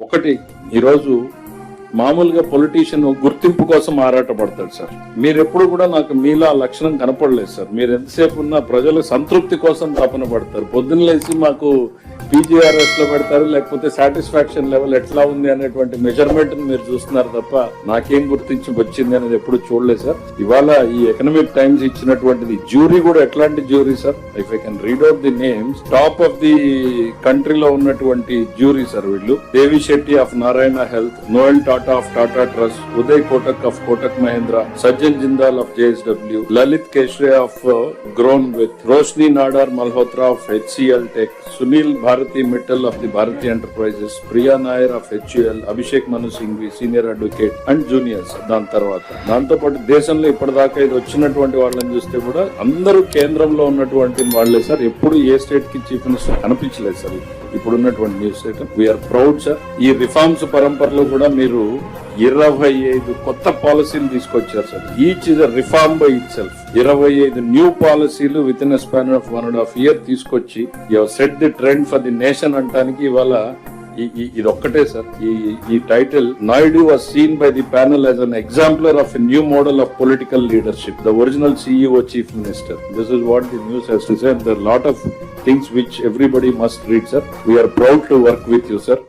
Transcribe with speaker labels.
Speaker 1: ఒకటి, ఈరోజు మామూలుగా పొలిటీషియన్ గుర్తింపు కోసం ఆరాటపడతాడు సార్. మీరు ఎప్పుడు కూడా నాకు మీలో ఆ లక్షణం కనపడలేదు సార్. మీరు ఎంతసేపు ఉన్న ప్రజల సంతృప్తి కోసం తపన పడతారు. పొద్దున్న లేచి మాకు పీజీఆర్ఎస్ లో పెడతారు, లేకపోతే సాటిస్ఫాక్షన్ లెవెల్ ఎట్లా ఉంది అనేటువంటి మెజర్మెంట్ మీరు చూస్తున్నారు తప్ప నాకేం గుర్తించి వచ్చింది అనేది ఎప్పుడు చూడలేదు సార్. ఇవాళ ఈ ఎకనామిక్ టైమ్స్ ఇచ్చినటువంటిది జ్యూరీ కూడా ఎట్లాంటి jury sir, if I can read out the names, top of the కంట్రీలో ఉన్నటువంటి జ్యూరీ సార్ వీళ్ళు. Devi Shetty of Narayana Health, Noel Tata of Tata Trust, Uday Kotak of Kotak Mahindra, Sajjan Jindal of JSW, Lalit Keshre of గ్రోన్ విత్, Roshni Nadar Malhotra of HCL Tech, Sunil Bharti Mittal of the Bharti Enterprises, Priya Nair of HUL, Abhishek Manu Singhvi senior advocate and juniors. దాంతో పాటు దేశంలో ఇప్పటిదాకా ఇది వచ్చినటువంటి వాళ్ళని చూస్తే కూడా అందరూ కేంద్రంలో ఉన్నటువంటి వాళ్లే సార్. ఎప్పుడు ఏ స్టేట్ కి చీఫ్ మినిస్టర్ కనిపించలేదు సార్ ఇప్పుడున్నటువంటి news state. We are proud sir. ఈ రిఫార్మ్స్ పరంపరలో కూడా మీరు 25 కొత్త పాలసీలు తీసుకొచ్చారు sir. Each is a reform by itself. 25 new పాలసీలు within a span of 1.5 year తీసుకొచ్చి you have set the trend for the nation అంటానికి ఇవాళ ఇది ఒక్కటే సార్. ఈ title Naidu was seen by the panel as an exemplar of a new model of political leadership, the original CEO chief minister. This is what the news has to say. There are lot of things which everybody must read, sir. We are proud to work with you, sir.